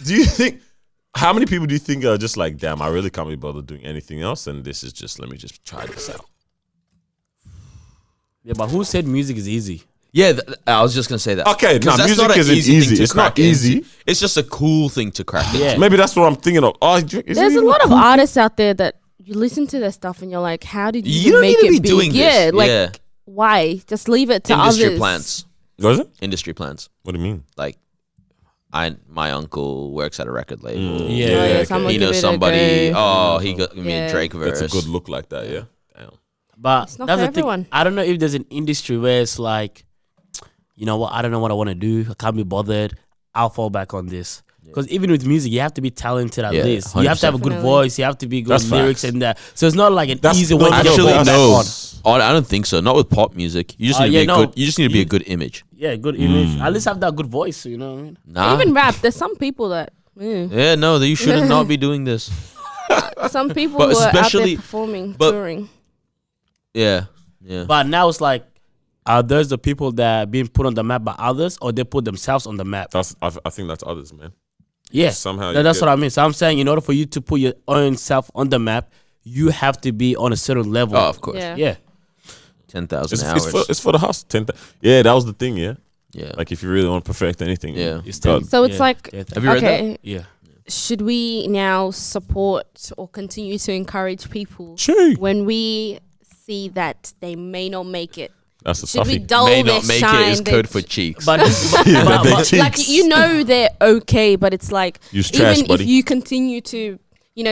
Do you think? How many people do you think are just like, damn, I really can't be bothered doing anything else, and this is just let me just try this out. Yeah, but who said music is easy? Yeah, I was just gonna say that. Okay, now music isn't easy. It's not easy. It's just a cool thing to crack. Yeah. Maybe that's what I'm thinking of. Oh, there's a lot of artists out there that you listen to their stuff and you're like, how did you don't make need to it be big? doing Yeah, this. like Yeah. why? Just leave it to Industry others. plans. Was it? Industry plans. What do you mean? Like, my uncle works at a record label. Yeah, so I'm gonna He give knows it a somebody. go. Oh, he got me Yeah. a Drake verse. That's a good look like that. Yeah. Damn. But It's not that's for the thing. everyone. I don't know if there's an industry where it's like, you know what? I don't know what I want to do. I can't be bothered. I'll fall back on this. Because even with music, you have to be talented at Yeah, least. You have to have a good 100%. voice. You have to be good That's lyrics facts. and that. So it's not like an That's- easy no, way to actually, get back no. on. Oh, I don't think so. Not with pop music. You just need to be yeah, a no. good. You just need to be a good image. Yeah, good image. At least have that good voice. You know what I mean? Nah. Even rap, there's some people that Yeah, no, you shouldn't not be doing this. some people But who are out especially- there performing, but- touring. Yeah, yeah. But now it's like, are those the people that are being put on the map by others, or they put themselves on the map? I think that's others, man. Yeah, Somehow that's you what I mean. So I'm saying, in order for you to put your own self on the map, you have to be on a certain level. Oh, of course. Yeah. Yeah. 10,000 It's, hours. it's for the hustle. Yeah, that was the thing. Yeah. Yeah. Like if you really want to perfect anything. Yeah. It's God. So it's yeah, like, yeah, Have you read that? okay, yeah. should we now support or continue to encourage people Gee. when we see that they may not make it? That's the Should we toughie. dull May their not make shine? it is code for cheeks. But, Yeah, but- they but- cheat. like you know they're okay, but it's like Use trash, even buddy. if you continue to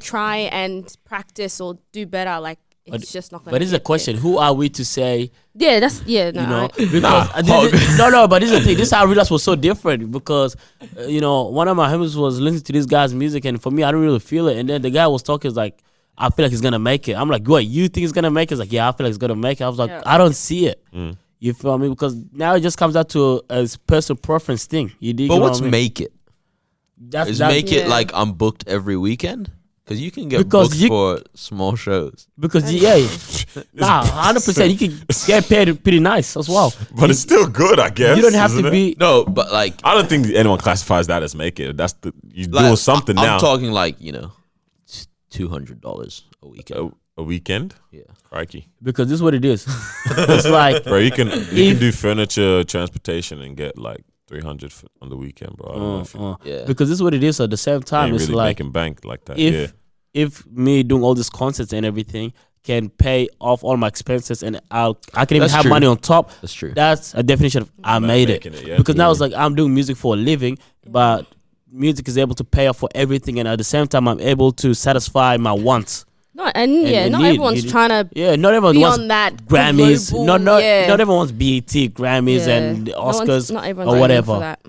try and practice or do better, like it's just not. but this is a question: who are we to say? Yeah, that's no. You know, I- because no. But this is the thing. This is how I realized was so different because one of my homies was listening to this guy's music, and for me, I didn't really feel it. And then the guy was talking like, I feel like he's gonna make it. I'm like, what? You think he's gonna make it? He's like, yeah, I feel like he's gonna make it. I was like, Yeah. I don't see it. You feel me? Because now it just comes down to a personal preference thing. You dig? But what what's I mean? make it? That's Is that- make it Yeah. like I'm booked every weekend? Because you can get Because booked you- for small shows. because yeah, 100%. You can get paid pretty nice as well. But it's still good, I guess. You don't have to isn't it? be. No, but like, I don't think anyone classifies that as make it. That's you're like, doing something I'm now. talking like, $200 a weekend. A weekend? Yeah. Crikey. Because this is what it is. It's like Bro, you can If- do furniture, transportation, and get like 300 on the weekend, bro. I don't know if you, Yeah. because this is what it is. At the same time, ain't it's really like making bank like that. if yeah. if me doing all these concerts and everything can pay off all my expenses and I can even That's have true. money on top. That's true. That's a definition of I made it. making it, yeah. Because now it's like I'm doing music for a living, but music is able to pay off for everything, and at the same time, I'm able to satisfy my wants. not and need- not everyone's you- trying to Yeah, not everyone be wants on that Grammys. global, Not yeah. everyone wants BET, Grammys, Yeah. and No one's- Oscars not everyone's or aiming whatever. for that.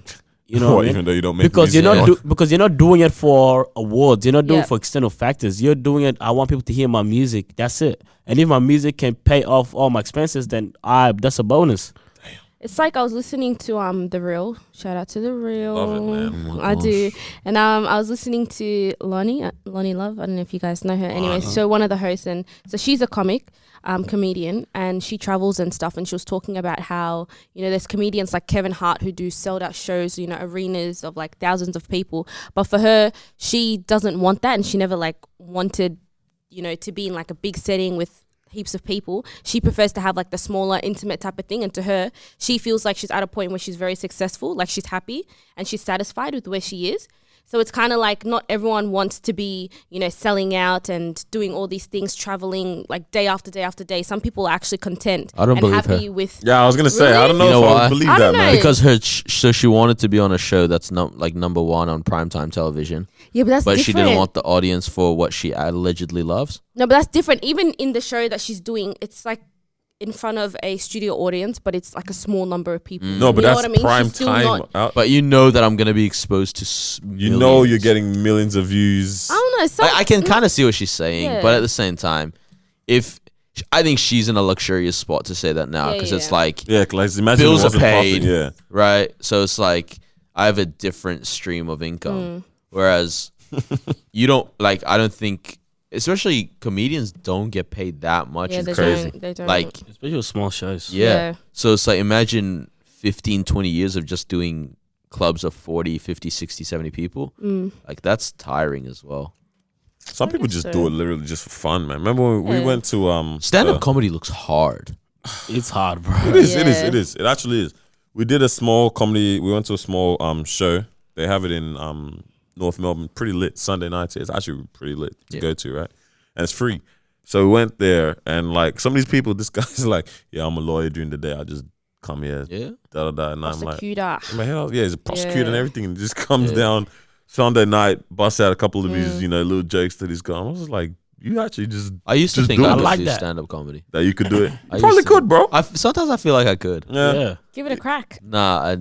You know, what I mean? Even though you don't make because music, you're not because you're not doing it for awards. You're not doing Yeah. it for external factors. You're doing it. I want people to hear my music. That's it. And if my music can pay off all my expenses, then that's a bonus. It's like I was listening to The Real. Shout out to The Real. Love it, man. I do. And I was listening to Lonnie Love. I don't know if you guys know her. Anyway, so one of the hosts, and so she's a comedian, and she travels and stuff, and she was talking about how, there's comedians like Kevin Hart who do sold out shows, arenas of like thousands of people. But for her, she doesn't want that, and she never like wanted, to be in like a big setting with heaps of people. She prefers to have like the smaller, intimate type of thing, and to her, she feels like she's at a point where she's very successful, like she's happy and she's satisfied with where she is. So it's kind of like not everyone wants to be, selling out and doing all these things, traveling like day after day after day. Some people are actually content I don't and believe happy her. with. Yeah, I was gonna say, I Really? don't know You know if I why? would believe I that, don't man. know. Because so she wanted to be on a show that's not like number one on primetime television, Yeah, but that's but different. she didn't want the audience for what she allegedly loves. No, but that's different. Even in the show that she's doing, it's like in front of a studio audience, but it's like a small number of people. No, but You know that's what I mean? prime She's still time. not- out. But you know that I'm gonna be exposed to. You know you're getting millions of views. I don't know. Some, I can kind of see what she's saying, Yeah. but at the same time, I think she's in a luxurious spot to say that now Yeah, because yeah. it's like Yeah, like imagine Bills it are wasn't paid. popping, yeah. right. So it's like I have a different stream of income, whereas you don't. Like I don't think, especially comedians don't get paid that much. yeah, It's they crazy. don't. They don't. like Especially with small shows. yeah. Yeah. So it's like imagine 15, 20 years of just doing clubs of 40, 50, 60, 70 people. Like that's tiring as well. Some people just so. do it literally just for fun, man. Remember when we Yeah. went to Stand-up comedy looks hard. It's hard, bro. It is. It is. Yeah. It is. It actually is. We did a small comedy. We went to a small show. They have it in North Melbourne. Pretty lit Sunday nights. It's actually pretty lit to go to, right? And it's free. So we went there, and like some of these people, this guy's like, "Yeah, I'm a lawyer during the day. I just come here, Yeah. da da da." And I'm like, Prosecutor. "What the hell? Yeah, he's a prosecutor Yeah. and everything." And just comes Yeah. down Sunday night, busts out a couple of his, little jokes to this guy. I was just like, "You actually just I used to Just think do I it. could like do that. stand-up comedy. that you could do it. I You probably used to. could, bro." Sometimes I feel like I could. Yeah. Give it a crack. Nah, I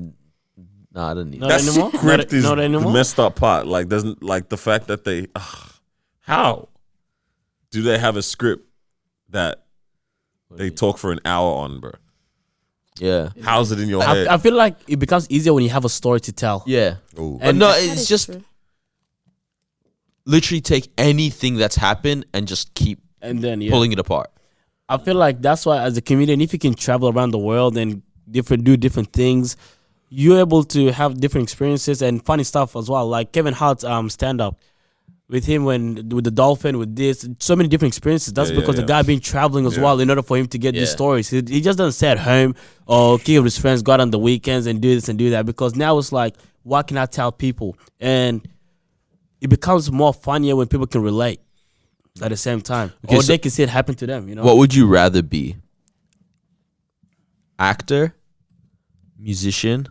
didn't need No. that. That anymore? script Not is the anymore? messed up part. Like, doesn't like the fact that they how do they have a script that they talk for an hour on, bro? Yeah. How's it in your head? I feel like it becomes easier when you have a story to tell. Yeah. Ooh. But no, That it's is just true. literally take anything that's happened and just keep And then pulling it apart. I feel like that's why, as a comedian, if you can travel around the world and do different things, you're able to have different experiences and funny stuff as well. Like Kevin Hart's stand up with him with the dolphin, with this, so many different experiences. That's Yeah, because yeah, the guy been traveling as Yeah. well in order for him to get these Yeah. stories. He just doesn't stay at home or kick with his friends, go out on the weekends and do this and do that. Because now it's like, what can I tell people? And it becomes more funnier when people can relate at the same time, Okay, or so- they can see it happen to them. You know. What would you rather be? Actor, musician,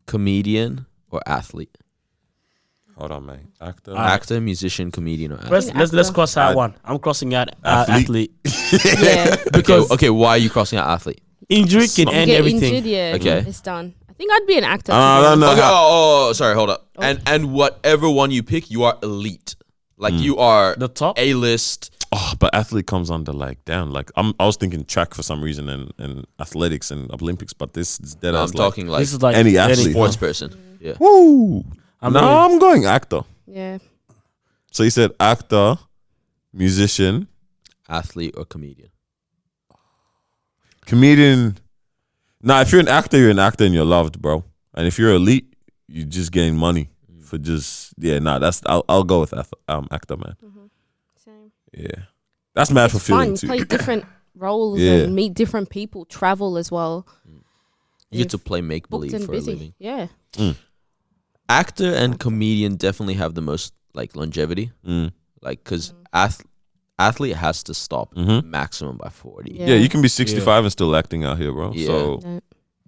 comedian, or athlete? Hold on, man. Actor. Actor, musician, comedian, or athlete? Let's actor. cross out Ad- one. I'm crossing out Athlete. athlete. Yeah. Because Okay, why are you crossing out athlete? injury can You end get everything. injured, yeah. Okay. It's done. I think I'd be an actor. I don't know. Okay, how- sorry, hold up. And whatever one you pick, you are elite. Like you are The top? A list. Oh, but athlete comes under like damn. Like I was thinking track for some reason and athletics and Olympics, but this is dead I'm as talking like This is like any athlete. sports person. Yeah. Like, woo. I No, mean- I'm going actor. Yeah. So you said actor, musician, Athlete or comedian. comedian. Nah, if you're an actor and you're loved, bro. And if you're elite, you just getting money for just I'll go with actor, man. Same. Yeah, that's mad It's fulfilling fun. too. Play different roles Yeah. and meet different people. Travel as well. You get to play make Booked believe and for a busy. living. Yeah. Actor and comedian definitely have the most like longevity. Mm. Like because athlete has to stop Mhm. maximum by 40. Yeah. Yeah, you can be 65 and still acting out here, bro. Yeah. So Yeah.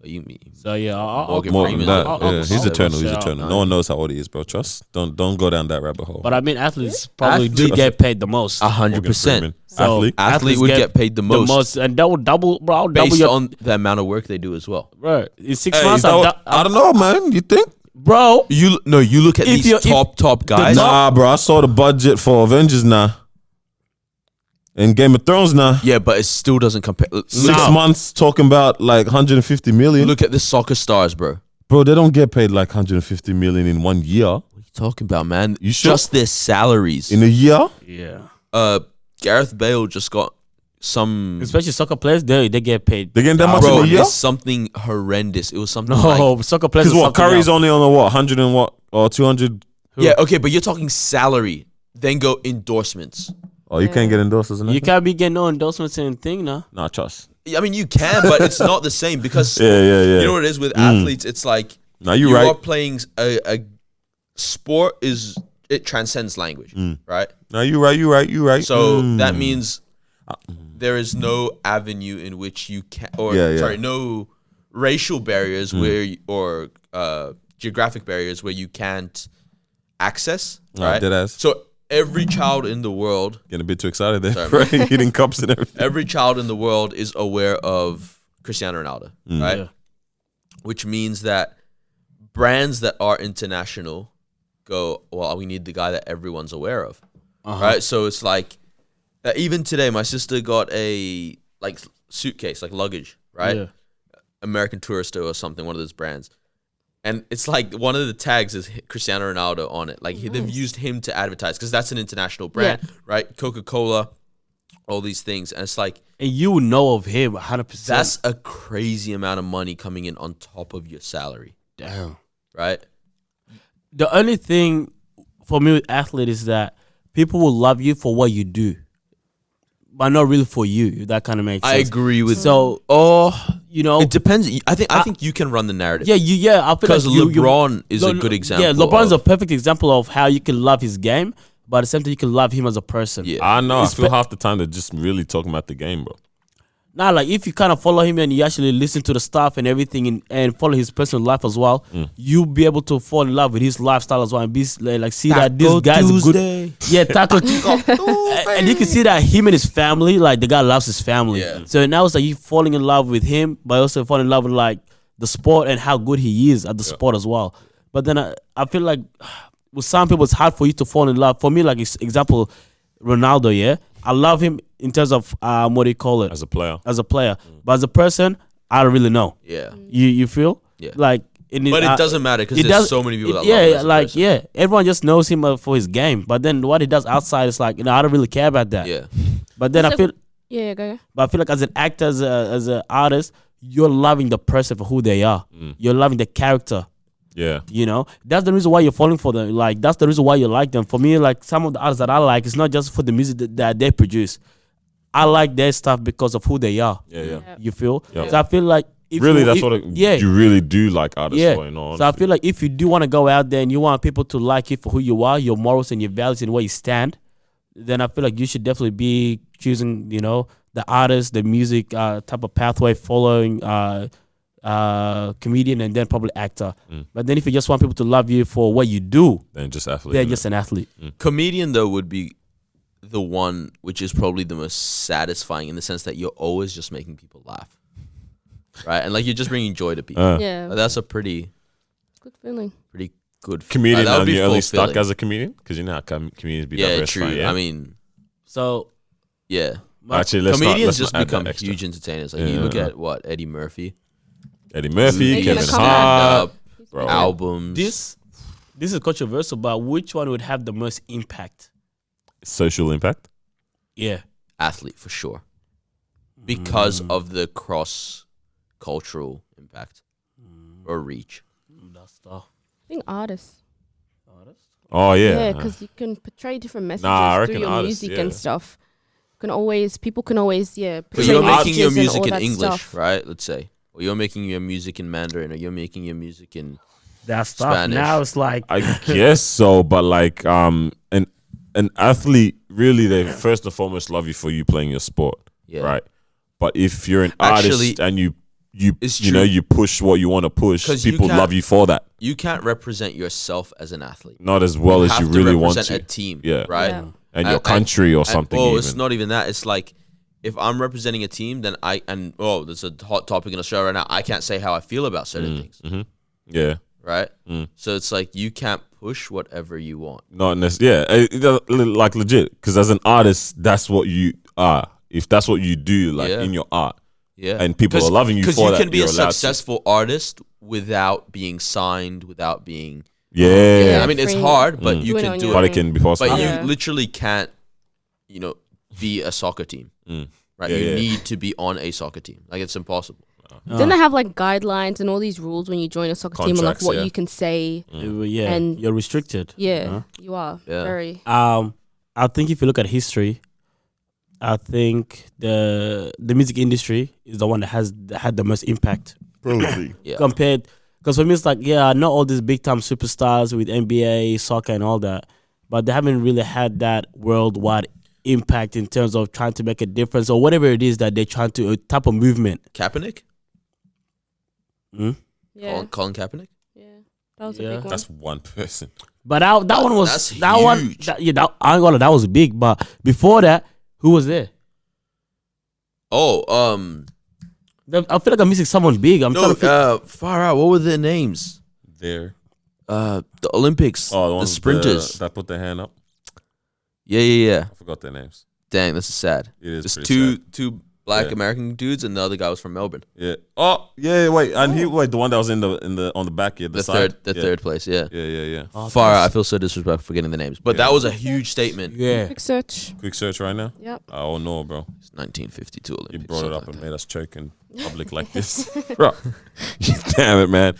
But you mean So yeah, Morgan more Freeman. than that, I'll yeah, he's consider eternal. He's myself. eternal. No one knows how old he is, bro. Trust. Don't go down that rabbit hole. But I mean, athletes probably do Athlete- get paid the most. 100%. So Athlete. Athlete athletes would get paid the most, and that would double, bro. Double based your, on the amount of work they do as well. bro. In 6 Hey, months, I don't know, man. You think? bro. You look at If these you're- if top guys. Nah, bro. I saw the budget for Avengers now. And Game of Thrones now. Yeah, but it still doesn't compare. 6 months talking about like 150 million. Look at the soccer stars, bro. Bro, they don't get paid like 150 million in 1 year. What are you talking about, man? You sure? Just their salaries. In a year? Yeah, Gareth Bale just got some. especially soccer players, they get paid. They getting that much Bro, in a year? it's something horrendous. It was something No, like. soccer players. Because is what? something Curry's else. only on a what? 100 and what? Or 200? Yeah, okay, but you're talking salary. Then go endorsements. Oh, you can't get endorsed, isn't You it? can't be getting no endorsements and thing now. Nah, trust. I mean, you can, but it's not the same because Yeah. you know what it is with athletes. It's like Nah, you you right. are playing a sport it transcends language, right? Nah, you right. So that means there is no avenue in which you can, or Yeah, yeah. sorry, no racial barriers or geographic barriers where you can't access, right? dead ass. So every child in the world, Getting a bit too excited there. Sorry, Right? Hitting cups and everything. every child in the world is aware of Cristiano Ronaldo, right? Yeah. Which means that brands that are international go, well, we need the guy that everyone's aware of, right? So it's like, even today, my sister got a like suitcase, like luggage, right? Yeah. American Tourister or something, one of those brands. And it's like one of the tags is Cristiano Ronaldo on it. Like they've used him to advertise because that's an international brand, right? Coca-Cola, all these things. And it's like, And you would know of him 100%. that's a crazy amount of money coming in on top of your salary. damn. right? The only thing for me with athlete is that people will love you for what you do, but not really for you. If that kind of makes I sense. agree with. So you know, It depends. I think you can run the narrative. yeah, I feel Because like LeBron is a good example. Yeah, LeBron's of, a perfect example of how you can love his game, but at the same time you can love him as a person. Yeah. I know. I It's feel pe- half the time they're just really talking about the game, bro. Now, like if you kind of follow him and you actually listen to the stuff and everything and follow his personal life as well, you'll be able to fall in love with his lifestyle as well and be like see that this guy's good. Yeah, Taco and you can see that him and his family, like the guy loves his family. Yeah. So now it's like you falling in love with him, but also falling in love with like the sport and how good he is at the sport as well. But then I feel like with some people it's hard for you to fall in love. For me, like example, Ronaldo. Yeah, I love him in terms of what do you call it As a player, as a player, but as a person, I don't really know. Yeah. You feel? Yeah. Like, But it doesn't matter because it there's does- so many people that love him yeah, as a like person. yeah, everyone just knows him for his game. But then what he does outside is like, I don't really care about that. Yeah. But then I So- feel, Yeah, go. but I feel like as an actor, as an artist, you're loving the person for who they are. You're loving the character. yeah, You know, that's the reason why you're falling for them. Like that's the reason why you like them. For me, like some of the artists that I like, it's not just for the music that they produce. I like their stuff because of who they are. yeah. You feel? Yeah. So I feel like if Really, you, that's if- what yeah. you really do like artists Yeah. for, you know. So I feel like if you do want to go out there and you want people to like you for who you are, your morals and your values and where you stand, then I feel like you should definitely be choosing, the artist, the music type of pathway, following comedian and then probably actor. But then if you just want people to love you for what you do, then just athlete. they're innit? just an athlete. Comedian though would be the one which is probably the most satisfying in the sense that you're always just making people laugh, right? And like you're just bringing joy to people. Yeah, Like, that's a pretty good feeling. good Comedian, that would and be you're only stuck fulfilling. as a comedian because you know how comedians be Yeah, diversified. true. Yeah? I mean, So yeah. actually, let's Comedians not just add that become extra. huge entertainers. Like Yeah. you look at what Eddie Murphy, Eddie Murphy, Making Kevin a comeback. Hart, stand-up, bro. albums. this is controversial, but which one would have the most impact? Social impact. Yeah. athlete for sure, because Mm. of the cross cultural impact or reach. That's tough. I think artists. Oh yeah, Yeah, because you can portray different messages I through reckon your artists, music yeah. and stuff. People can always But portray you're making your messages and music all in that English, stuff. right? Let's say, or you're making your music in Mandarin, or you're making your music in That's tough. Spanish. Now it's like I guess so. But like, an athlete really, they first and foremost love you for you playing your sport, yeah. right? But if you're an Actually, artist and you it's you know true. you push what you want to push, 'Cause you people can't- love you for that. You can't represent yourself as an athlete. Not as well as have you to really want represent to. a team, Yeah. right? Yeah. And your And- country or And- something. oh, even. it's not even that. It's like if I'm representing a team, then there's a hot topic in Australia right now. I can't say how I feel about certain things, Yeah. right? Mm. So it's like you can't push whatever you want. Not necessarily. Yeah, like legit. Because as an artist, that's what you are. If that's what you do, like Yeah. in your art, Yeah, and people are loving you for you that, can be a you're allowed to. successful artist without being signed, without being. Yeah. I mean, it's free. hard, but you Do it can on do your it. but it can be possible. But Yeah. you literally can't, be a soccer team, right? Yeah, you yeah. need to be on a soccer team. Like it's impossible. Don't they have like guidelines and all these rules when you join a soccer team on like Contracts, what yeah. you can say? yeah, And- you're restricted. Yeah, you are Yeah. very. I think if you look at history, I think the music industry is the one that had the most impact Probably. Yeah, compared. Because for me, it's like I know all these big time superstars with NBA, soccer, and all that, but they haven't really had that worldwide impact in terms of trying to make a difference or whatever it is that they're trying to a type of movement. Kaepernick, Yeah, Colin Kaepernick. yeah, that was Yeah. a big one. That's one person. But that one was That's that one. huge. I ain't gonna lie, that was big. But before that, who was there? Oh, I feel like I'm missing someone big. I'm trying to figure. far out. What were their names? There. The Olympics, Oh, the ones sprinters. that put their hand up. Yeah. I forgot their names. Dang, this is sad. It is It's pretty two black Yeah. American dudes, and the other guy was from Melbourne. Yeah. Oh, yeah. Wait, and the one that was in the on the back here, the side. Third place. Yeah. Yeah. Oh, Far out. I that's- feel so disrespectful for getting the names, but Yeah. that was a huge statement. Yeah. Quick search. Quick search right now. Yep. Oh no, bro. It's 1952 You Olympics. brought it something up like and that. made us choke in public like this, bro. Damn it, man.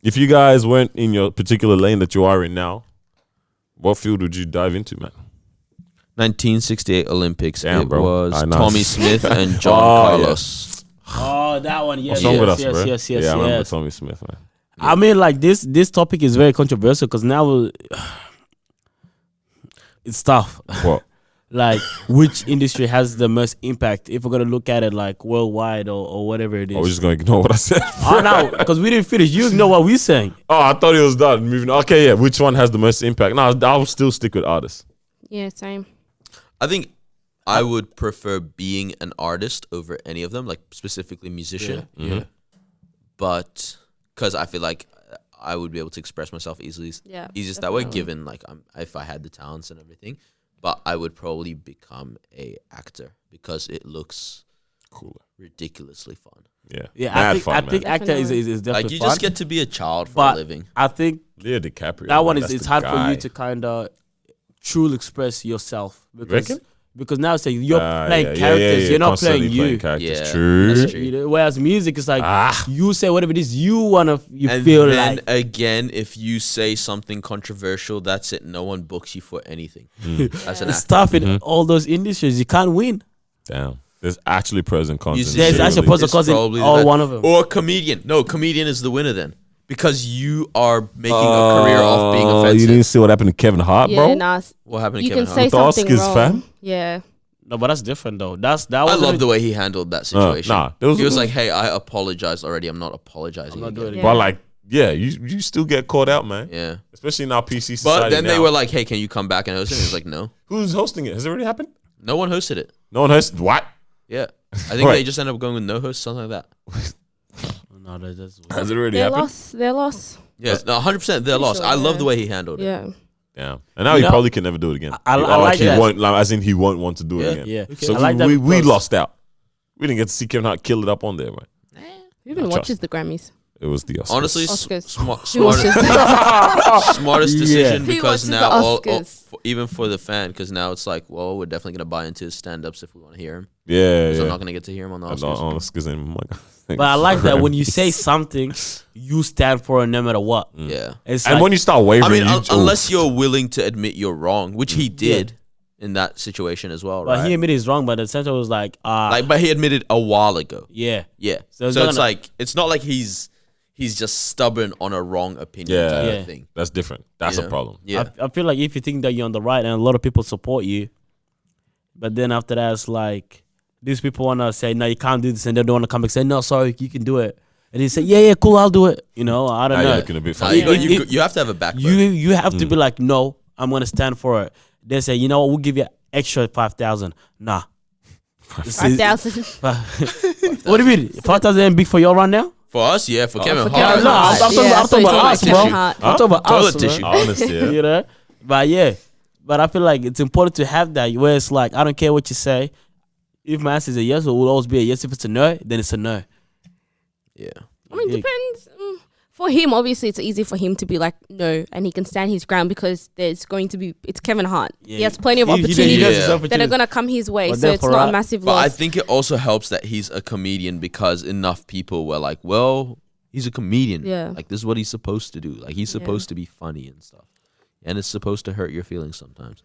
If you guys weren't in your particular lane that you are in now, what field would you dive into, man? 1968 Olympics. Damn, it bro. was I know. Tommy Smith and John Oh, Carlos. Oh, that one. Yes, What's wrong with us, yes, bro? yes, Yeah, I remember yes. Tommy Smith, man. I mean, like this topic is very controversial because now it's tough. What? Like, which industry has the most impact? If we're gonna look at it like worldwide or whatever it I was is. just gonna ignore what I said. Oh no, because we didn't finish. You know what we're saying. Oh, I thought it was done. Moving. Okay, yeah. Which one has the most impact? No, I'll still stick with artists. Yeah, same. I think I would prefer being an artist over any of them, like specifically musician. Yeah. But because I feel like I would be able to express myself easiest that way, definitely. given like if I had the talents and everything. But I would probably become a actor because it looks Cooler. ridiculously fun. Yeah. Yeah, Mad I fun, think man. actor is definitely Like you fun. just get to be a child for but a living. I think Leo DiCaprio. that one man, is that's it's the hard for guy. you to kind of truly express yourself Reckon? because now it's like you're playing yeah, characters, yeah, you're not constantly playing you. characters. Yeah, True. that's true. You know, whereas music is like Ah. you say whatever it is you wanna you And feel then like again, if you say something controversial, that's it. No one books you for anything. That's an it's actor. tough in all those industries. You can't win. Damn. There's actually pros and cons. in Musician There's shit, actually really. pros and It's cons in probably the all best. one of them. Or comedian. No, comedian is the winner then. Because you are making a career off being offensive. You didn't see what happened to Kevin Hart, Yeah, bro? nah, What happened to you Kevin can Hart? say With the something Oscars, wrong. fam? Yeah. No, but that's different though. That I was love the way he handled that situation. nah, there was- he was like, "Hey, I apologize already. I'm not apologizing I'm not again." doing it. Yeah. But like, yeah, you still get caught out, man. Yeah. Especially in our PC society. But then they now. were like, "Hey, can you come back and host it?" And he was like, "No, Who's hosting it? Has it already happened? no one hosted it." No one hosted. What? Yeah, I think Right. they just ended up going with no host, something like that. No, that's Has it already Their happened? loss. Their loss. Yeah, no, 100% they're lost. sure, I love yeah. the way he handled it. Yeah. Damn. And now You he know, probably can never do it again. I Like, like he that. won't, like, as in he won't want to do Yeah. it again. yeah. So I like that we because- lost out. We didn't get to see Kevin Hart kill it up on there, man. Who even Trust. watches the Grammys? It was the Oscars. Honestly, Oscars. smartest, Who watches? smartest Yeah. decision Who because watches now the all, Oscars? even for the fan, because now it's like, well, we're definitely gonna buy into his stand-ups if we want to hear him. yeah, Because I'm yeah. not gonna get to hear him on the And Oscars. on Oscars and my God. But I like that when you say something, you stand for it no matter what. Yeah. It's And like, when you start wavering, I mean, you, unless you're willing to admit you're wrong, which he did in that situation as well, but right? he admitted he's wrong, but the center was like, But he admitted a while ago. yeah. Yeah. So So, it's it's not like it's not like he's just stubborn on a wrong opinion Yeah. type Yeah. of thing. that's different. That's You a know? problem. Yeah. I feel like if you think that you're on the right and a lot of people support you, but then after that, it's like these people want to say, no, you can't do this. And they don't want to come back and say, no, sorry, you can do it. And he say, yeah, cool, I'll do it. You know, I don't Now you're know. looking a bit Nah, funny. you have to have a backbone. You have to be like, no, I'm going to stand for it. They say, you know what, we'll give you extra 5,000. Nah. 5,000. What do you mean? 5,000 ain't big for y'all right now? For us, yeah. For Kevin for Hart, Kevin no, Hart. I'm talking Yeah, about so he's us, talking bro. about Kevin Hart. I'm talking about Toilet us, tissue. bro. Honestly, yeah. You know? But yeah. But I feel like it's important to have that where it's like, I don't care what you say. If my answer is a yes, it will always be a yes. If it's a no, then it's a no. yeah. I mean, Yeah. depends. For him, obviously, it's easy for him to be like, no, and he can stand his ground because it's Kevin Hart. Yeah. He has plenty of He opportunities does his Yeah. that are opportunities. going to come his way. But So then it's for not us- a massive But I loss. think it also helps that he's a comedian because enough people were like, well, he's a comedian. Yeah. Like, this is what he's supposed to do. Like, he's supposed to be funny and stuff. And it's supposed to hurt your feelings sometimes.